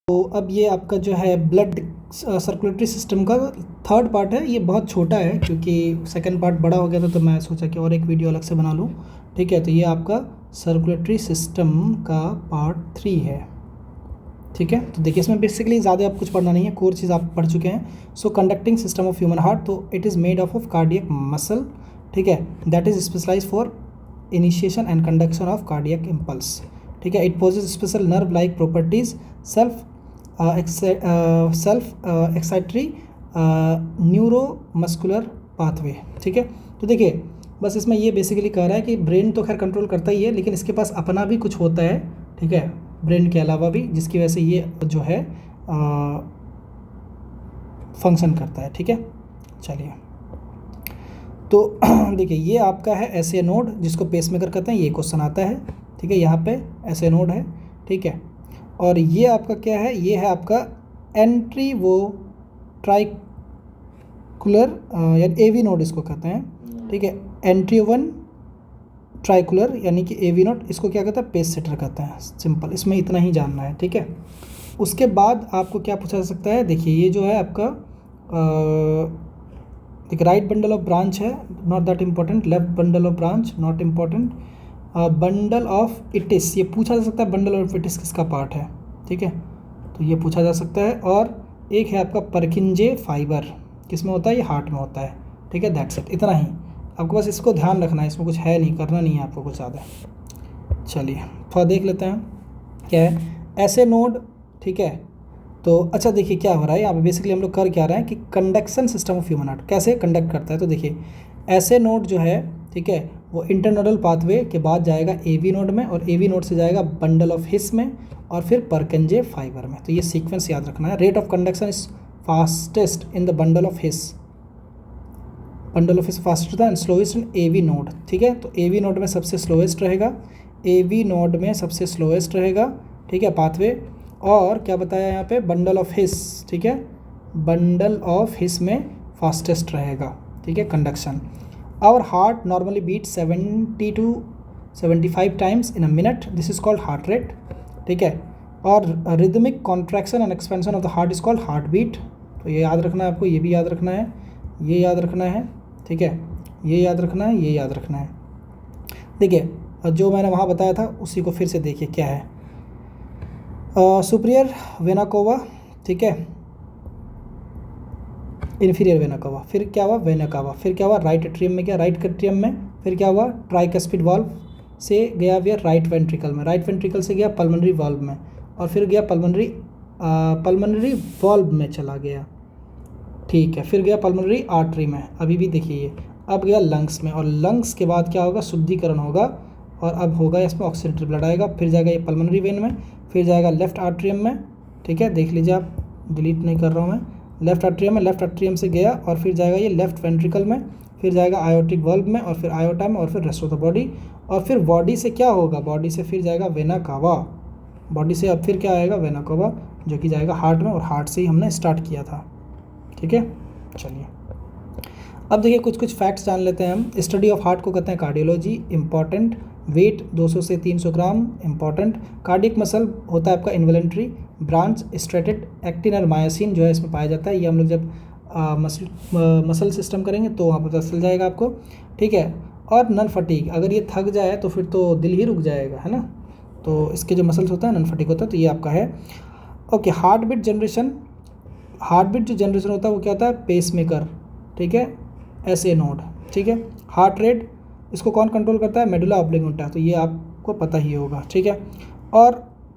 तो अब ये आपका जो है ब्लड सर्कुलेटरी सिस्टम का थर्ड पार्ट है। ये बहुत छोटा है क्योंकि सेकंड पार्ट बड़ा हो गया था, तो मैं सोचा कि और एक वीडियो अलग से बना लूँ। ठीक है, तो ये आपका सर्कुलेटरी सिस्टम का पार्ट 3 है। ठीक है, तो देखिए इसमें बेसिकली ज़्यादा आप कुछ पढ़ना नहीं है, कोर चीज़ आप पढ़ चुके हैं। So conducting system of human heart, तो it is made of cardiac muscle. ठीक है, that is specialise for initiation and conduction of cardiac impulse. ठीक है, it poses special nerve like properties, self excitatory neuromuscular pathway. ठीक है, तो देखिए बस इसमें ये बेसिकली कह रहा है कि ब्रेन तो खैर कंट्रोल करता ही है, लेकिन इसके पास अपना भी कुछ होता है। ठीक है, ब्रेन के अलावा भी, जिसकी वजह से ये जो है फंक्शन करता है। ठीक है, चलिए तो देखिए ये आपका है एसए नोड, जिसको पेसमेकर कहते हैं। ये क्वेश्चन आता है। ठीक है, यहाँ पे एसए नोड है। ठीक है, और ये आपका क्या है, ये है आपका एंट्री वो ट्राइकुलर यानी एवी नोड इसको कहते हैं। ठीक है, एंट्री वन ट्राइकुलर यानी कि एवी नोड, इसको क्या कहता है, पेस सेटर कहते हैं। सिंपल, इसमें इतना ही जानना है। ठीक है, उसके बाद आपको क्या पूछा जा सकता है, देखिए ये जो है आपका देखिए राइट बंडल ऑफ ब्रांच है, not that important. Left bundle of branch, not important. Bundle of इटिस, ये पूछा जा सकता है बंडल ऑफ इटिस किसका पार्ट है। ठीक है, तो ये पूछा जा सकता है। और एक है आपका परकिंजे फाइबर, किस में होता है, ये हार्ट में होता है। ठीक है, दैट्स इट, इतना ही आपको बस इसको ध्यान रखना है, इसमें कुछ है नहीं, करना नहीं है आपको कुछ ज़्यादा। चलिए थोड़ा देख लेते हैं क्या है ऐसे नोड। ठीक है, तो अच्छा देखिए क्या हो रहा है यहाँ पे, बेसिकली हम लोग कर क्या रहे हैं कि conduction system of human heart कैसे कंडक्ट करता है। तो देखिए ऐसे नोड जो है, ठीक है, वो इंटरनोडल पाथवे के बाद जाएगा एवी नोड में, और एवी नोड से जाएगा बंडल ऑफ हिस में, और फिर परकंजे फाइबर में। तो ये सीक्वेंस याद रखना है। Rate of conduction is fastest in the bundle of His, bundle of His fastest and slowest in AV node. ठीक है, तो एवी नोड में सबसे स्लोएस्ट रहेगा, एवी नोड में सबसे स्लोएस्ट रहेगा। ठीक है, पाथवे। और क्या बताया यहाँ पे, बंडल ऑफ हिस। ठीक है, बंडल ऑफ हिस में फास्टेस्ट रहेगा। ठीक है, conduction. Our heart normally beat 70 to 75 times in a minute, this is called heart rate. ठीक है, और rhythmic contraction and expansion of the heart is called heart beat. तो ये याद रखना है आपको, ये भी याद रखना है, ये याद रखना है। ठीक है, ये याद रखना है, ये याद रखना है। देखिए जो मैंने वहाँ बताया था उसी को फिर से देखिए क्या है। सुपीरियर वेना कोवा, ठीक है, इन्फीरियर वेना कोवा, फिर क्या हुआ वेना कावा, फिर क्या हुआ राइट एट्रियम में गया, राइट एट्रियम में फिर क्या हुआ ट्राइकस्पिड वाल्व से गया फिर राइट वेंट्रिकल में, राइट वेंट्रिकल से गया पल्मोनरी वाल्व में, और फिर गया पल्मोनरी वाल्व में चला गया। ठीक है, फिर गया पल्मोनरी आर्टरी में, अभी भी देखिए ये, अब गया लंग्स में, और लंग्स के बाद क्या होगा, शुद्धिकरण होगा, और अब होगा इसमें ऑक्सीजनेटेड ब्लड आएगा, फिर जाएगा ये पल्मोनरी वेन में, फिर जाएगा लेफ्ट आर्ट्रियम में। ठीक है, देख लीजिए आप, डिलीट नहीं कर रहा हूँ मैं, लेफ्ट आर्ट्रियम में, लेफ्ट आर्ट्रियम से गया और फिर जाएगा ये लेफ्ट वेंट्रिकल में, फिर जाएगा आयोटिक वाल्व में, और फिर आयोटा में, और फिर रेस्ट ऑफ द बॉडी, और फिर बॉडी से क्या होगा, बॉडी से फिर जाएगा वेना कावा, बॉडी से अब फिर क्या आएगा वेना कावा, जो कि जाएगा हार्ट में, और हार्ट से ही हमने स्टार्ट किया था। ठीक है, चलिए अब देखिए कुछ फैक्ट्स जान लेते हैं हम। स्टडी ऑफ हार्ट को कहते हैं कार्डियोलॉजी, इंपॉर्टेंट। वेट 200 से 300 ग्राम, इंपॉर्टेंट। कार्डियक मसल होता है आपका इन्वॉलंटरी, ब्रांच स्ट्रेटेड एक्टिन और मायोसिन जो है इसमें पाया जाता है। ये हम लोग जब मसल सिस्टम करेंगे तो वहाँ पता चल जाएगा आपको। ठीक है, और नन फटीग, अगर ये थक जाए तो फिर तो दिल ही रुक जाएगा, है ना, तो इसके जो मसल्स होता है नन फटीग होता है, तो ये आपका है। Okay, heart beat generation, heart beat जो जनरेशन होता है वो क्या होता है, पेस मेकर। ठीक है, एसए नोड। ठीक है, हार्ट रेट इसको कौन कंट्रोल करता है, मेडुला ऑब्लिंगेटा, तो ये आपको पता ही होगा। ठीक है, और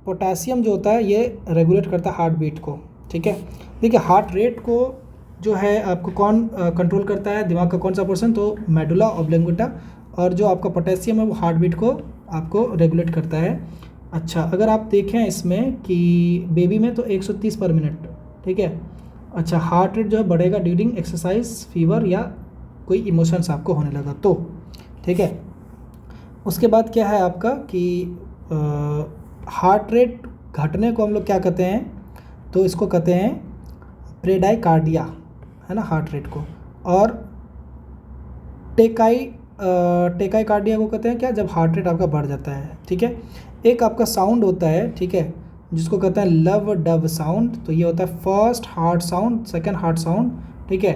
पोटेशियम जो होता है ये रेगुलेट करता है हार्ट बीट को। ठीक है, देखिए हार्ट रेट को जो है आपको कौन कंट्रोल करता है, दिमाग का कौन सा पोर्शन, तो मेडुला ऑब्लिंगेटा, और जो आपका पोटेशियम है वो हार्ट बीट को आपको रेगुलेट करता है। अच्छा, अगर आप देखें इसमें कि बेबी में तो 130 पर मिनट। ठीक है, अच्छा, हार्ट रेट जो है बढ़ेगा ड्यूरिंग एक्सरसाइज, फीवर या कोई इमोशंस आपको होने लगा तो। ठीक है, उसके बाद क्या है आपका कि हार्ट रेट घटने को हम लोग क्या कहते हैं, तो इसको कहते हैं ब्रेडाइकार्डिया, है ना, हार्ट रेट को। और टेकाइकार्डिया को कहते हैं क्या, जब हार्ट रेट आपका बढ़ जाता है। ठीक है, एक आपका साउंड होता है, ठीक है, जिसको कहते हैं लव डव साउंड। तो ये होता है first heart sound, second heart sound, ठीक है।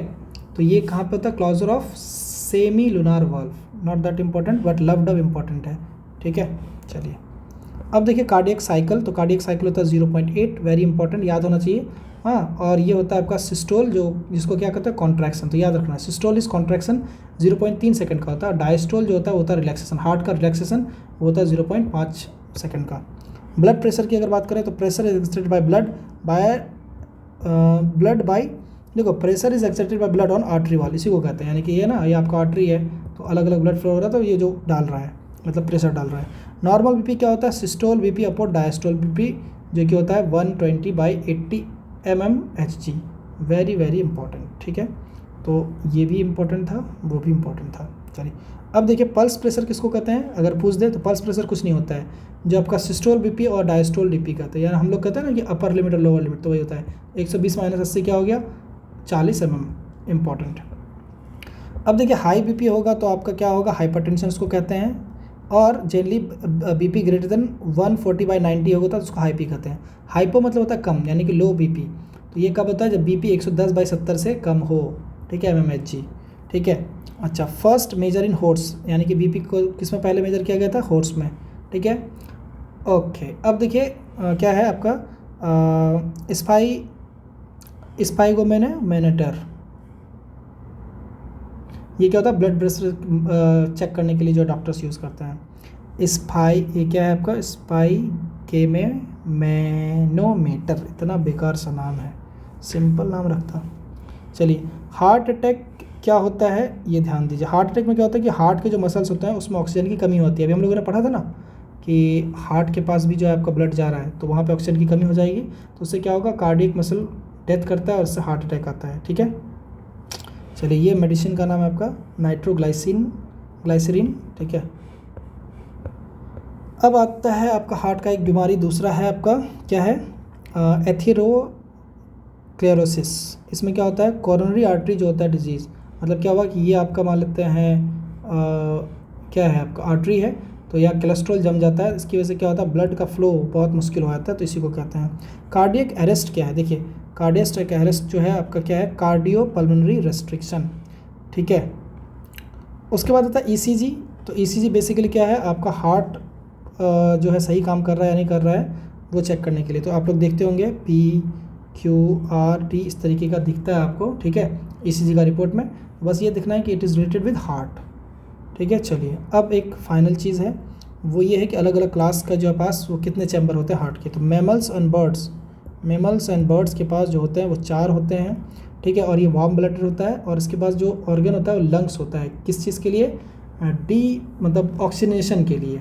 तो ये कहाँ पे होता है? Closure of semi lunar valve, not that important but lub dub important है, ठीक है। चलिए अब देखिए कार्डियक साइकिल। तो कार्डियक साइकिल होता है 0.8, वेरी इंपॉर्टेंट, याद होना चाहिए। हाँ, और ये होता है आपका सिस्टोल, जो जिसको क्या कहते हैं? कॉन्ट्रैक्शन। तो याद रखना है सिस्टोल इज कॉन्ट्रैक्शन 0.3 सेकंड का होता है। डायस्टोल जो होता है वो होता है रिलैक्सेशन, हार्ट का रिलैक्सेशन वो होता है 0.5 सेकंड का। ब्लड प्रेशर की अगर बात करें तो pressure is exerted by blood by देखो pressure is exerted by blood on artery wall, इसी को कहते हैं। यानी कि ये ना, ये आपका आर्टरी है तो अलग अलग ब्लड फ्लो हो रहा है, तो ये जो डाल रहा है मतलब प्रेशर डाल रहा है। नॉर्मल बीपी क्या होता है? Systole BP upon diastole BP, जो कि होता है 120/80 mmHg, वेरी वेरी इंपॉर्टेंट, ठीक है। तो ये भी इंपॉर्टेंट था, वो भी इंपॉर्टेंट था। चलिए अब देखिए पल्स प्रेशर किसको कहते हैं? अगर पूछ दे तो पल्स प्रेशर कुछ नहीं होता है, जो आपका सिस्टोल बीपी और डायस्टोल बीपी कहते हैं। यानी हम लोग कहते हैं ना कि अपर लिमिट और लोअर लिमिट, तो वही होता है 120 - 80 क्या हो गया? 40 mm, इंपॉर्टेंट। अब देखिए हाई बीपी होगा तो आपका क्या होगा? हाइपरटेंशन उसको कहते हैं। और जनरली बीपी ग्रेटर देन 140/90 होगा तो उसको हाई पी कहते हैं। हाइपो मतलब होता है कम, यानी कि लो बीपी। तो ये कब होता है? जब बीपी 110/70 से कम हो, ठीक है, mmHg, ठीक है। अच्छा, फर्स्ट मेजर इन हॉर्स, यानी कि बीपी को किस में पहले मेजर किया गया था? हॉर्स में, ठीक है। ओके, अब देखिए क्या है आपका स्पाइगोमेनेटर। ये क्या होता है? ब्लड प्रेशर चेक करने के लिए जो डॉक्टर्स यूज़ करते हैं। ये क्या है आपका? स्पाइगोमेनोमीटर, इतना बेकार सा नाम है, सिंपल नाम रखता। चलिए हार्ट अटैक क्या होता है ये ध्यान दीजिए। हार्ट अटैक में क्या होता है कि हार्ट के जो मसल्स होते हैं उसमें ऑक्सीजन की कमी होती है। अभी हम लोगों ने पढ़ा था ना कि हार्ट के पास भी जो है आपका ब्लड जा रहा है तो वहाँ पे ऑक्सीजन की कमी हो जाएगी, तो उससे क्या होगा? कार्डियक मसल डेथ करता है और उससे हार्ट अटैक आता है, ठीक है। चलिए ये मेडिसिन का नाम है आपका ग्लाइसरीन, ठीक है। अब आता है आपका हार्ट का एक बीमारी दूसरा है आपका, क्या है? एथेरोस्क्लेरोसिस। इसमें क्या होता है? कोरोनरी आर्टरी जो होता है डिजीज़, मतलब क्या हुआ कि ये आपका मान लेते हैं क्या है आपका? आर्टरी है, तो यहाँ कोलेस्ट्रॉल जम जाता है, इसकी वजह से क्या होता है? ब्लड का फ्लो बहुत मुश्किल हो जाता है, तो इसी को कहते हैं। कार्डियक अरेस्ट क्या है? देखिए कार्डियक अरेस्ट जो है आपका क्या है? कार्डियो पल्मोनरी रेस्ट्रिक्शन, ठीक है। उसके बाद आता है ईसीजी। तो ईसीजी बेसिकली क्या है? आपका हार्ट जो है सही काम कर रहा है या नहीं कर रहा है वो चेक करने के लिए। तो आप लोग देखते होंगे PQRT इस तरीके का दिखता है आपको, ठीक है, ईसीजी का रिपोर्ट में। बस ये दिखना है कि it is related with heart, ठीक है। चलिए अब एक फाइनल चीज़ है, वो ये है कि अलग अलग क्लास का जो पास वो कितने चैम्बर होते हैं हार्ट के। तो मैमल्स एंड बर्ड्स के पास जो होते हैं वो 4 होते हैं, ठीक है। और ये वार्म ब्लडेड होता है, और इसके पास जो ऑर्गन होता है वो लंग्स होता है। किस चीज़ के लिए? मतलब ऑक्सीजनेशन के लिए।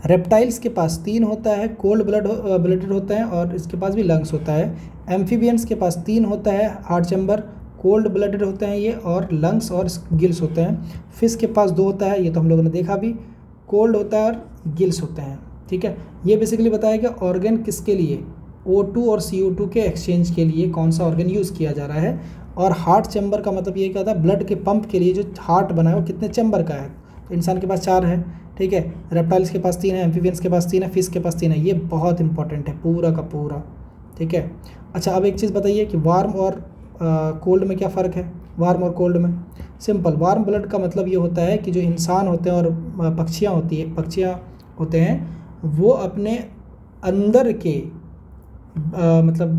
रेप्टाइल्स के पास 3 होता है, कोल्ड ब्लडेड होता है, और इसके पास भी लंग्स होता है। एम्फीबियंस के पास 3 होता है हार्ट चैम्बर, कोल्ड ब्लडेड होते हैं ये, और लंग्स और गिल्स होते हैं। फिश के पास 2 होता है, ये तो हम लोगों ने देखा भी, कोल्ड होता है और गिल्स होते हैं, ठीक है। ये बेसिकली बताया कि ऑर्गन किसके लिए? O2 और CO2 के एक्सचेंज के लिए कौन सा ऑर्गन यूज़ किया जा रहा है। और हार्ट चैम्बर का मतलब ये क्या था? ब्लड के पंप के लिए जो हार्ट बना है वो कितने चैम्बर का है? तो इंसान के पास 4 है, ठीक है। रेप्टाइल्स के पास 3 है, एम्फीबियंस के पास 3 है, फिश के पास 3 है। ये बहुत इंपॉर्टेंट है पूरा का पूरा, ठीक है। अच्छा अब एक चीज़ बताइए कि वार्म और कोल्ड में क्या फ़र्क है? वार्म और कोल्ड में सिंपल, वार्म ब्लड का मतलब ये होता है कि जो इंसान होते हैं और पक्षियाँ होते हैं वो अपने अंदर के मतलब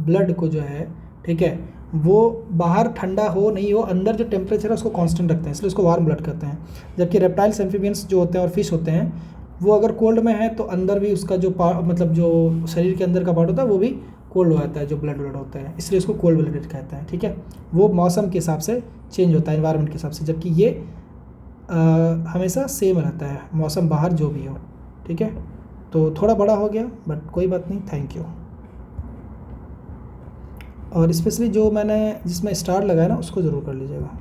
ब्लड को जो है, ठीक है, वो बाहर ठंडा हो नहीं हो, अंदर जो टेम्परेचर है उसको कांस्टेंट रखते हैं, इसलिए उसको वार्म ब्लड कहते हैं। जबकि रेप्टाइल्स एम्फीबियंस जो होते हैं और फिश होते हैं वो अगर कोल्ड में है तो अंदर भी उसका जो मतलब जो शरीर के अंदर का पार्ट होता है वो भी कोल्ड हो जाता है, जो ब्लड होता है, इसलिए उसको कोल्ड ब्लडेड कहते हैं, ठीक है। वो मौसम के हिसाब से चेंज होता है, एनवायरनमेंट के हिसाब से, जबकि ये हमेशा सेम रहता है, मौसम बाहर जो भी हो, ठीक है। तो थोड़ा बड़ा हो गया बट कोई बात नहीं, थैंक यू। और स्पेशली जो मैंने जिसमें स्टार लगाया ना उसको ज़रूर कर लीजिएगा।